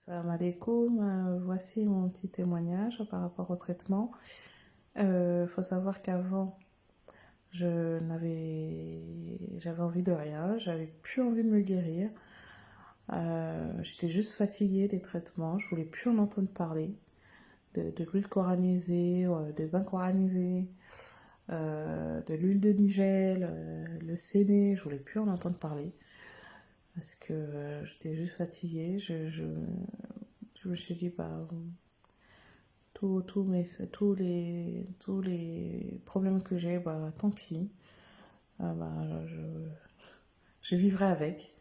Salam alaikum, voici mon petit témoignage par rapport au traitement. Faut savoir qu'avant, j'avais envie de rien, j'avais plus envie de me guérir. J'étais juste fatiguée des traitements, je voulais plus en entendre parler de l'huile coranisée, de bain coranisé, de l'huile de nigel, le séné, je voulais plus en entendre parler parce que j'étais juste fatiguée. Je me suis dit, bah, tous les problèmes que j'ai, bah, tant pis. Bah, je vivrai avec.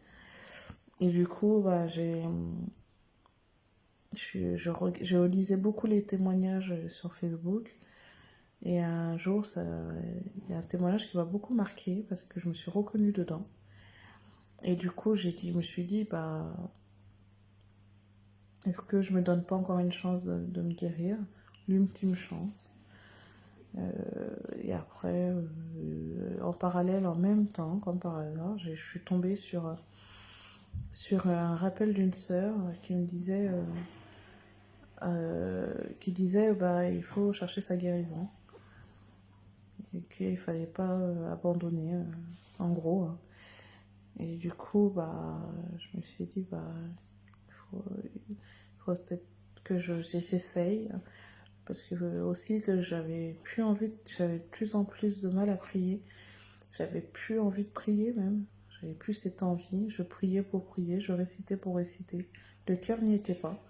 Et du coup, bah, je lisais beaucoup les témoignages sur Facebook. Et un jour, il y a un témoignage qui m'a beaucoup marqué parce que je me suis reconnue dedans. Et du coup, je me suis dit, bah, est-ce que je me donne pas encore une chance de me guérir? L'ultime chance. Et après, en parallèle, en même temps, comme par hasard, je suis tombée sur un rappel d'une sœur qui me disait, bah, il faut chercher sa guérison et qu'il fallait pas abandonner, en gros, hein. Et du coup, bah, je me suis dit, bah, il faut peut-être que j'essaye. Parce que aussi que j'avais de plus en plus de mal à prier. J'avais plus envie de prier même. J'avais plus cette envie. Je priais pour prier, je récitais pour réciter. Le cœur n'y était pas.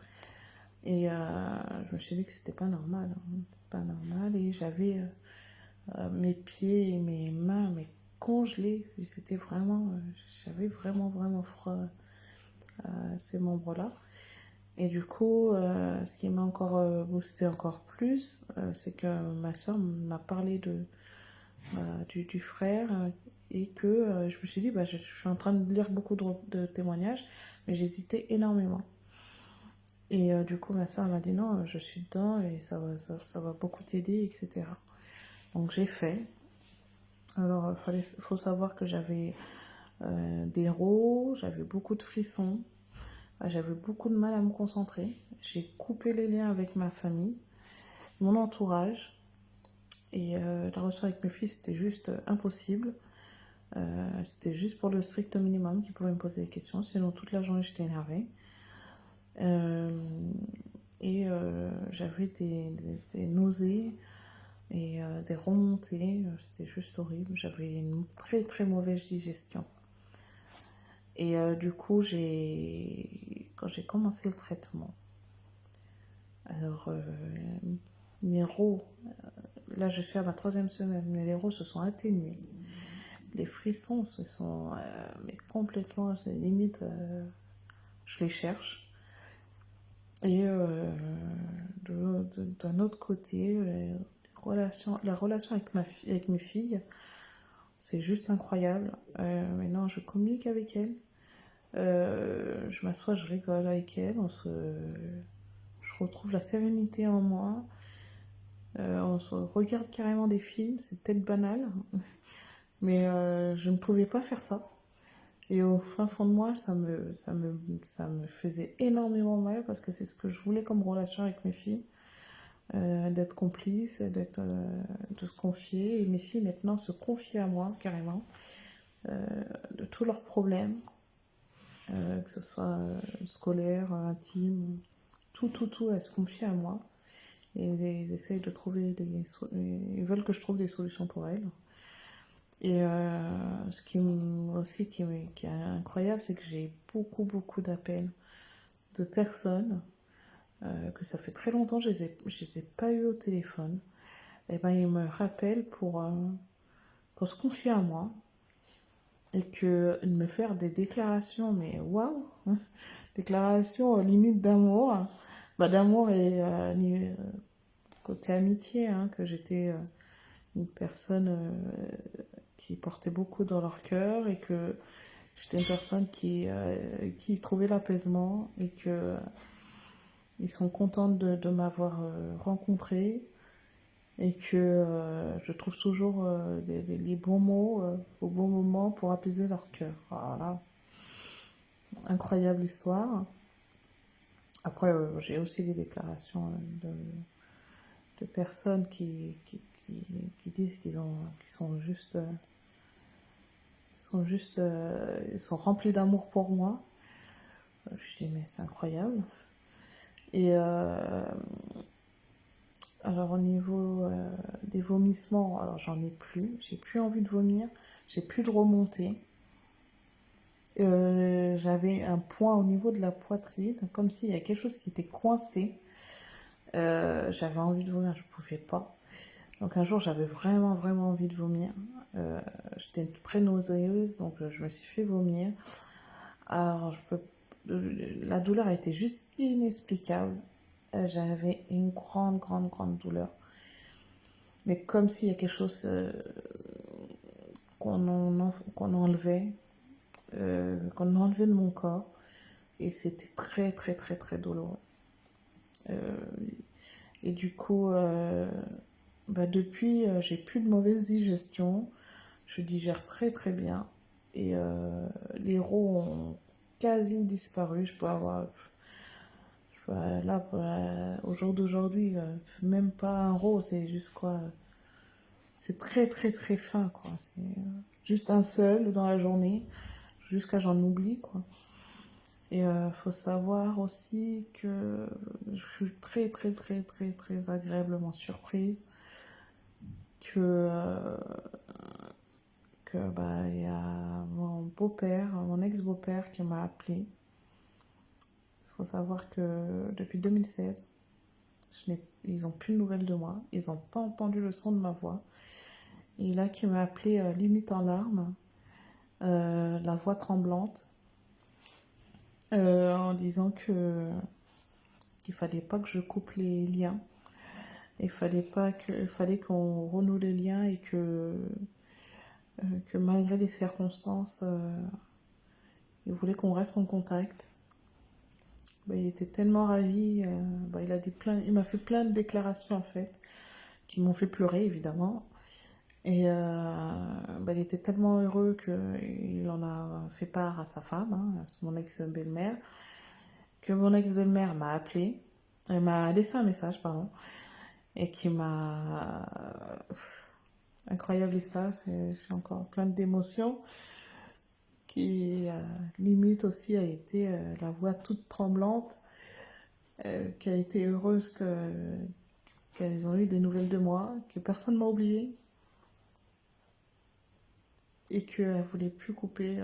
Et je me suis dit que c'était pas normal, hein. C'était pas normal. Et j'avais mes pieds et mes mains mais congelés. C'était vraiment, j'avais vraiment vraiment froid à ces membres-là. Et du coup, ce qui m'a encore boosté encore plus, c'est que ma soeur m'a parlé du frère et que je me suis dit, bah, je suis en train de lire beaucoup de témoignages, mais j'hésitais énormément. Et du coup, ma soeur m'a dit non, je suis dedans et ça va beaucoup t'aider, etc. Donc j'ai fait. Alors, faut savoir que j'avais des rots, j'avais beaucoup de frissons, j'avais beaucoup de mal à me concentrer. J'ai coupé les liens avec ma famille, mon entourage. Et la relation avec mes filles, c'était juste impossible. C'était juste pour le strict minimum qu'ils pouvaient me poser des questions. Sinon, toute la journée, j'étais énervée. Euh, j'avais des nausées et des remontées. C'était juste horrible. J'avais une très très mauvaise digestion. Et du coup, quand j'ai commencé le traitement, alors mes rots, là je suis à ma 3e semaine, mais les rots se sont atténués. Les frissons se sont mais complètement, c'est limite, je les cherche. Et d'un autre côté, la relation avec mes filles, c'est juste incroyable. Maintenant, je communique avec elles. Je m'assois, je rigole avec elles. Je retrouve la sérénité en moi. On se regarde carrément des films. C'est peut-être banal, mais je ne pouvais pas faire ça. Et au fin fond de moi, ça me faisait énormément mal parce que c'est ce que je voulais comme relation avec mes filles. D'être complice, de se confier. Et mes filles maintenant se confient à moi carrément, de tous leurs problèmes, que ce soit scolaire, intime, tout, elles se confient à moi. Et ils essayent de trouver ils veulent que je trouve des solutions pour elles. Et ce qui est incroyable, c'est que j'ai beaucoup d'appels de personnes que ça fait très longtemps que je les ai pas eu au téléphone. Et ben ils me rappellent pour se confier à moi et que de me faire des déclarations, mais waouh, hein, déclarations limite d'amour, bah d'amour et côté amitié, hein, que j'étais une personne qui portait beaucoup dans leur cœur et que j'étais une personne qui trouvait l'apaisement et que ils sont contents de m'avoir rencontré et que je trouve toujours les bons mots au bon moment pour apaiser leur cœur. Voilà, incroyable histoire. Après, j'ai aussi des déclarations de personnes qui disent qu'ils sont juste, ils sont remplis d'amour pour moi. Je dis, mais c'est incroyable. Et alors, au niveau des vomissements, alors j'en ai plus. J'ai plus envie de vomir. J'ai plus de remontée. J'avais un point au niveau de la poitrine, comme s'il y a quelque chose qui était coincé. J'avais envie de vomir, je pouvais pas. Donc un jour, j'avais vraiment, vraiment envie de vomir. J'étais très nauséeuse, donc je me suis fait vomir. Alors, la douleur a été juste inexplicable. J'avais une grande, grande, grande douleur. Mais comme s'il y a quelque chose qu'on enlevait, qu'on enlevait de mon corps. Et c'était très, très, très, très douloureux. Euh, et du coup, depuis, j'ai plus de mauvaise digestion. Je digère très, très bien. Et les rots ont quasi disparu. Là, au jour d'aujourd'hui, même pas un rot, c'est juste quoi. C'est très, très, très fin, quoi. C'est juste un seul dans la journée, jusqu'à j'en oublie, quoi. Et faut savoir aussi que je suis très, très, très, très, très agréablement surprise que, il y a mon beau-père, mon ex-beau-père qui m'a appelé. Il faut savoir que depuis 2016, ils n'ont plus de nouvelles de moi. Ils n'ont pas entendu le son de ma voix. Et là, qui m'a appelé limite en larmes, la voix tremblante, en disant qu'il fallait pas que je coupe les liens. Il fallait qu'on renoue les liens et que malgré les circonstances, il voulait qu'on reste en contact. Il était tellement ravi. Il m'a fait plein de déclarations en fait, qui m'ont fait pleurer évidemment. Et il était tellement heureux qu'il en a fait part à sa femme, hein, mon ex-belle-mère, que mon ex-belle-mère m'a appelé, elle m'a laissé un message, pardon, et qui m'a... Incroyable message, j'ai encore plein d'émotions, qui limite aussi a été la voix toute tremblante, qui a été heureuse qu'elles ont eu des nouvelles de moi, que personne ne m'a oubliée, et qu'elle voulait plus couper...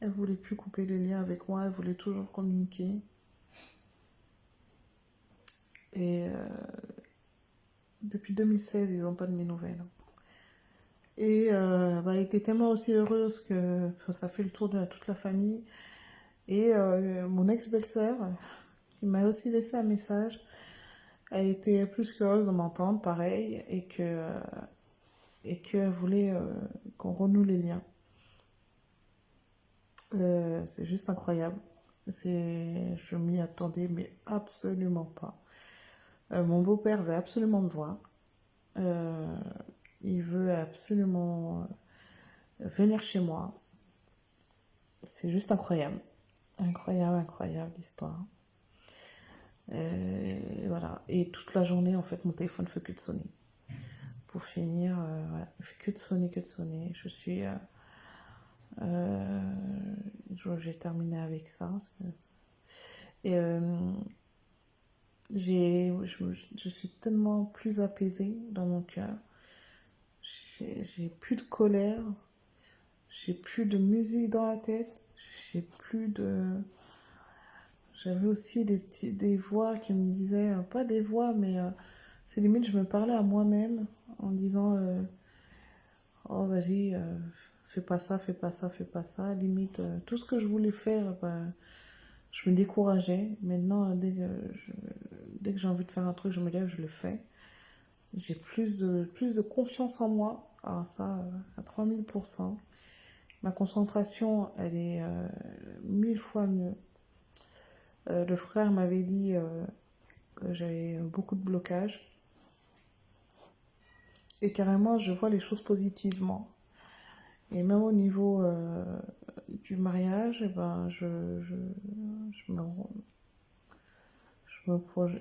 elle voulait plus couper les liens avec moi, elle voulait toujours communiquer. Et depuis 2016, ils n'ont pas de mes nouvelles. Et elle était tellement aussi heureuse que ça fait le tour de toute la famille. Et mon ex-belle-sœur, qui m'a aussi laissé un message, a été plus qu'heureuse de m'entendre, pareil, et qu'elle voulait qu'on renoue les liens. C'est juste incroyable. Je m'y attendais, mais absolument pas. Mon beau-père veut absolument me voir. Il veut absolument venir chez moi. C'est juste incroyable. Incroyable, incroyable l'histoire. Voilà. Et toute la journée, en fait, mon téléphone ne fait que de sonner. Pour finir, voilà, il fait que de sonner, que de sonner. J'ai terminé avec ça. Et je suis tellement plus apaisée dans mon cœur. J'ai plus de colère. J'ai plus de musique dans la tête. J'ai plus de... J'avais aussi des voix qui me disaient, pas des voix, mais c'est limite, je me parlais à moi-même en disant, oh vas-y, fais pas ça, fais pas ça, fais pas ça. Limite, tout ce que je voulais faire, je me décourageais. Maintenant, dès que j'ai envie de faire un truc, je me lève, je le fais. J'ai plus de confiance en moi. Alors ça, à 3000%. Ma concentration, elle est 1000 fois mieux. Le frère m'avait dit que j'avais beaucoup de blocages. Et carrément, je vois les choses positivement. Et même au niveau du mariage, je me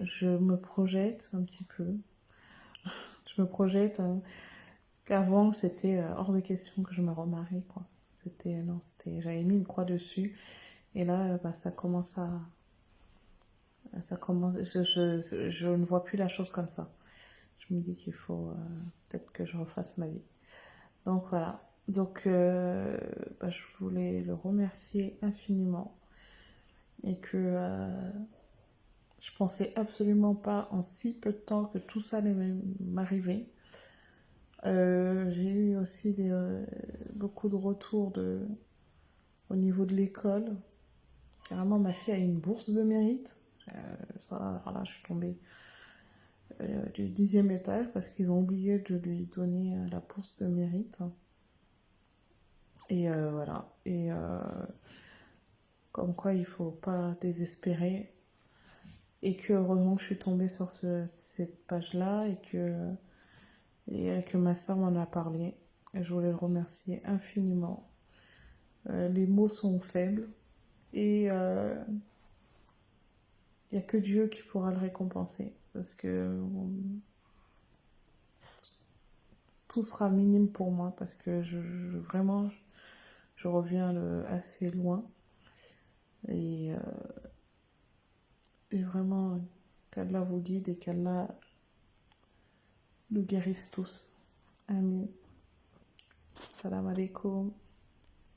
je me projette un petit peu. Je me projette qu'avant, c'était hors de question que je me remarie, quoi. Non, j'avais mis une croix dessus. Et là, bah, je ne vois plus la chose comme ça. Je me dis qu'il faut peut-être que je refasse ma vie. Donc voilà. Donc bah, je voulais le remercier infiniment et que je pensais absolument pas en si peu de temps que tout ça allait m'arriver. J'ai eu aussi beaucoup de retours au niveau de l'école. Carrément, ma fille a une bourse de mérite. Alors là, je suis tombée du 10e étage parce qu'ils ont oublié de lui donner la bourse de mérite. Et voilà. Et comme quoi, il faut pas désespérer. Et que heureusement que je suis tombée sur cette page-là et que ma soeur m'en a parlé. Et je voulais le remercier infiniment. Les mots sont faibles et il n'y a que Dieu qui pourra le récompenser parce que tout sera minime pour moi parce que vraiment je reviens assez loin et, et vraiment qu'Allah vous guide et qu'Allah nous guérisse tous. Amin. Salam alaikum.